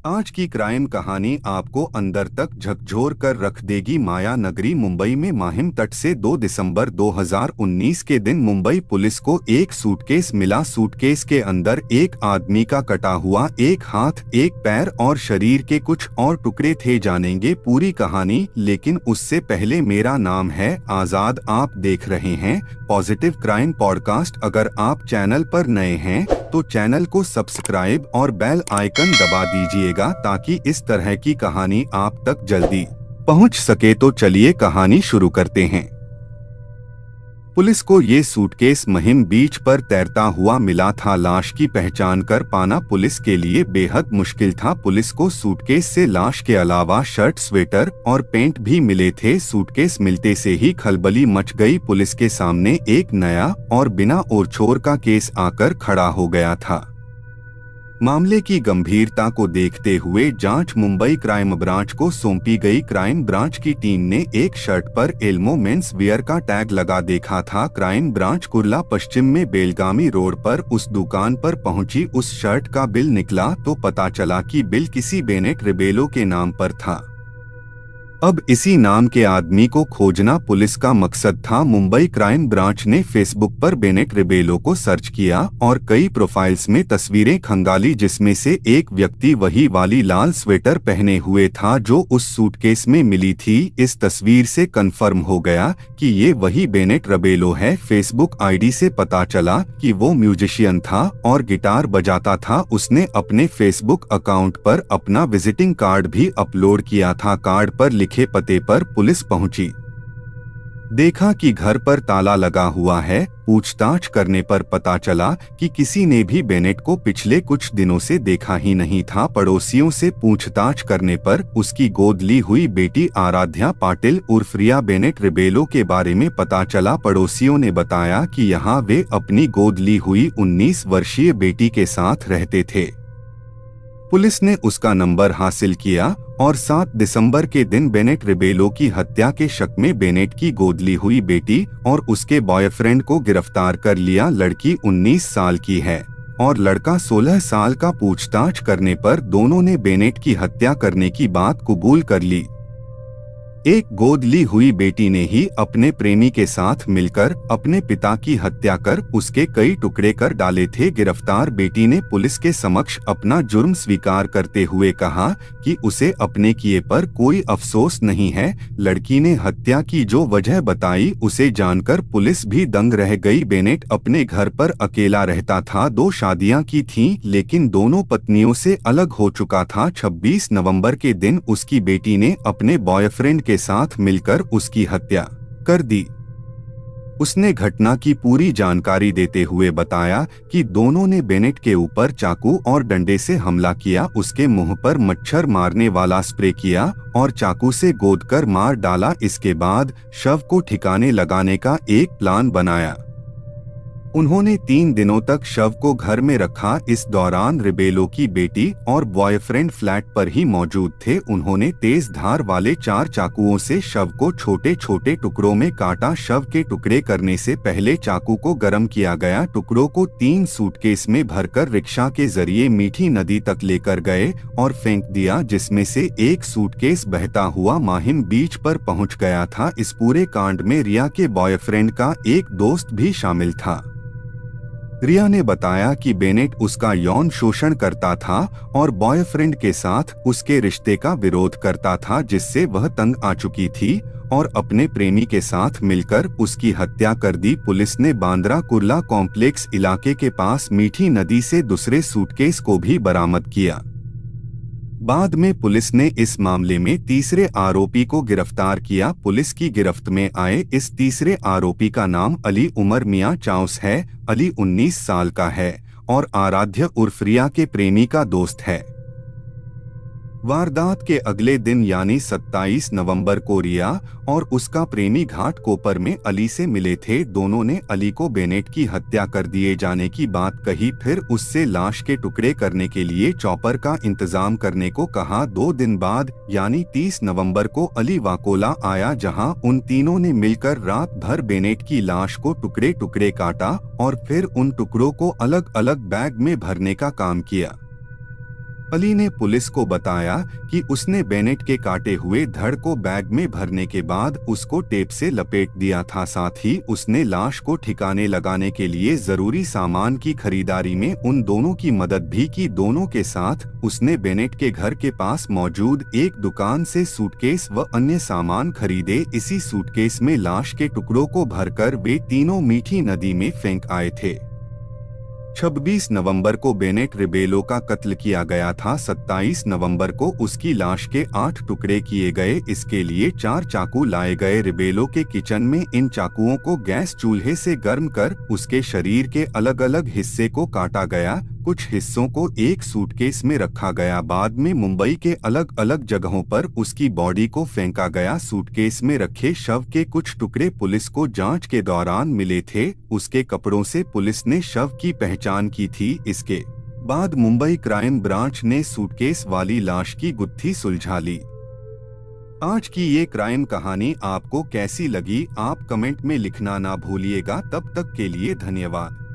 आज की क्राइम कहानी आपको अंदर तक झकझोर कर रख देगी। माया नगरी मुंबई में माहिम तट से 2 दिसंबर 2019 के दिन मुंबई पुलिस को एक सूटकेस मिला। सूटकेस के अंदर एक आदमी का कटा हुआ एक हाथ, एक पैर और शरीर के कुछ और टुकड़े थे। जानेंगे पूरी कहानी, लेकिन उससे पहले मेरा नाम है आजाद। आप देख रहे हैं पॉजिटिव क्राइम पॉडकास्ट। अगर आप चैनल पर नए हैं तो चैनल को सब्सक्राइब और बेल आइकन दबा दीजिएगा ताकि इस तरह की कहानी आप तक जल्दी पहुंच सके। तो चलिए कहानी शुरू करते हैं। पुलिस को ये सूटकेस महिम बीच पर तैरता हुआ मिला था। लाश की पहचान कर पाना पुलिस के लिए बेहद मुश्किल था। पुलिस को सूटकेस से लाश के अलावा शर्ट, स्वेटर और पेंट भी मिले थे। सूटकेस मिलते से ही खलबली मच गई। पुलिस के सामने एक नया और बिना ओरछोर का केस आकर खड़ा हो गया था। मामले की गंभीरता को देखते हुए जांच मुंबई क्राइम ब्रांच को सौंपी गई। क्राइम ब्रांच की टीम ने एक शर्ट पर एल्मो मेंस वियर का टैग लगा देखा था। क्राइम ब्रांच कुर्ला पश्चिम में बेलगामी रोड पर उस दुकान पर पहुंची। उस शर्ट का बिल निकला तो पता चला कि बिल किसी बेनेट रिबेलो के नाम पर था। अब इसी नाम के आदमी को खोजना पुलिस का मकसद था। मुंबई क्राइम ब्रांच ने फेसबुक पर बेनेट रिबेलो को सर्च किया और कई प्रोफाइल्स में तस्वीरें खंगाली, जिसमें से एक व्यक्ति वही वाली लाल स्वेटर पहने हुए था जो उस सूटकेस में मिली थी। इस तस्वीर से कंफर्म हो गया कि ये वही बेनेट रिबेलो है। फेसबुक आईडी से पता चला कि वो म्यूजिशियन था और गिटार बजाता था। उसने अपने फेसबुक अकाउंट पर अपना विजिटिंग कार्ड भी अपलोड किया था। कार्ड पर लिखे पते पर पुलिस पहुंची। देखा कि घर पर ताला लगा हुआ है। पूछताछ करने पर पता चला कि किसी ने भी बेनेट को पिछले कुछ दिनों से देखा ही नहीं था। पड़ोसियों से पूछताछ करने पर उसकी गोद ली हुई बेटी आराध्या पाटिल उर्फ रिया बेनेट रिबेलो के बारे में पता चला। पड़ोसियों ने बताया कि यहाँ वे अपनी गोद ली हुई 19 वर्षीय बेटी के साथ रहते थे। पुलिस ने उसका नंबर हासिल किया और 7 दिसंबर के दिन बेनेट रिबेलो की हत्या के शक में बेनेट की गोद ली हुई बेटी और उसके बॉयफ्रेंड को गिरफ्तार कर लिया। लड़की 19 साल की है और लड़का 16 साल का। पूछताछ करने पर दोनों ने बेनेट की हत्या करने की बात कबूल कर ली। एक गोद ली हुई बेटी ने ही अपने प्रेमी के साथ मिलकर अपने पिता की हत्या कर उसके कई टुकड़े कर डाले थे। गिरफ्तार बेटी ने पुलिस के समक्ष अपना जुर्म स्वीकार करते हुए कहा कि उसे अपने किए पर कोई अफसोस नहीं है। लड़की ने हत्या की जो वजह बताई उसे जानकर पुलिस भी दंग रह गई। बेनेट अपने घर पर अकेला रहता था। 2 शादियां की थीं, लेकिन दोनों पत्नियों से अलग हो चुका था। 26 नवंबर के दिन उसकी बेटी ने अपने बॉयफ्रेंड के साथ मिलकर उसकी हत्या कर दी। उसने घटना की पूरी जानकारी देते हुए बताया कि दोनों ने बेनेट के ऊपर चाकू और डंडे से हमला किया, उसके मुंह पर मच्छर मारने वाला स्प्रे किया और चाकू से गोदकर मार डाला। इसके बाद शव को ठिकाने लगाने का एक प्लान बनाया। उन्होंने 3 दिनों तक शव को घर में रखा। इस दौरान रिबेलो की बेटी और बॉयफ्रेंड फ्लैट पर ही मौजूद थे। उन्होंने तेज धार वाले 4 चाकुओं से शव को छोटे छोटे टुकड़ों में काटा। शव के टुकड़े करने से पहले चाकू को गर्म किया गया। टुकड़ों को 3 सूटकेस में भरकर रिक्शा के जरिए मीठी नदी तक लेकर गए और फेंक दिया, जिसमें से एक सूटकेस बहता हुआ माहिम बीच पर पहुंच गया था। इस पूरे कांड में रिया के बॉयफ्रेंड का एक दोस्त भी शामिल था। रिया ने बताया कि बेनेट उसका यौन शोषण करता था और बॉयफ्रेंड के साथ उसके रिश्ते का विरोध करता था, जिससे वह तंग आ चुकी थी और अपने प्रेमी के साथ मिलकर उसकी हत्या कर दी। पुलिस ने बांद्रा कुर्ला कॉम्प्लेक्स इलाके के पास मीठी नदी से दूसरे सूटकेस को भी बरामद किया। बाद में पुलिस ने इस मामले में तीसरे आरोपी को गिरफ्तार किया। पुलिस की गिरफ्त में आए इस तीसरे आरोपी का नाम अली उमर मियां चाउस है। अली 19 साल का है और आराध्य उर्फ रिया के प्रेमी का दोस्त है। वारदात के अगले दिन यानी 27 नवंबर को रिया और उसका प्रेमी घाट कोपर में अली से मिले थे। दोनों ने अली को बेनेट की हत्या कर दिए जाने की बात कही, फिर उससे लाश के टुकड़े करने के लिए चॉपर का इंतजाम करने को कहा। 2 दिन बाद यानी 30 नवंबर को अली वाकोला आया, जहां उन तीनों ने मिलकर रात भर बेनेट की लाश को टुकड़े टुकड़े काटा और फिर उन टुकड़ों को अलग अलग बैग में भरने का काम किया। अली ने पुलिस को बताया कि उसने बेनेट के काटे हुए धड़ को बैग में भरने के बाद उसको टेप से लपेट दिया था। साथ ही उसने लाश को ठिकाने लगाने के लिए जरूरी सामान की खरीदारी में उन दोनों की मदद भी की। दोनों के साथ उसने बेनेट के घर के पास मौजूद एक दुकान से सूटकेस व अन्य सामान खरीदे। इसी सूटकेस में लाश के टुकड़ों को भरकर वे तीनों मीठी नदी में फेंक आए थे। 26 नवंबर को बेनेट रिबेलो का कत्ल किया गया था। 27 नवंबर को उसकी लाश के 8 टुकड़े किए गए। इसके लिए 4 चाकू लाए गए। रिबेलो के किचन में इन चाकुओं को गैस चूल्हे से गर्म कर उसके शरीर के अलग अलग हिस्से को काटा गया। कुछ हिस्सों को एक सूटकेस में रखा गया। बाद में मुंबई के अलग अलग जगहों पर उसकी बॉडी को फेंका गया। सूटकेस में रखे शव के कुछ टुकड़े पुलिस को जांच के दौरान मिले थे। उसके कपड़ों से पुलिस ने शव की पहचान की थी। इसके बाद मुंबई क्राइम ब्रांच ने सूटकेस वाली लाश की गुत्थी सुलझा ली। आज की ये क्राइम कहानी आपको कैसी लगी? आप कमेंट में लिखना ना भूलिएगा। तब तक के लिए धन्यवाद।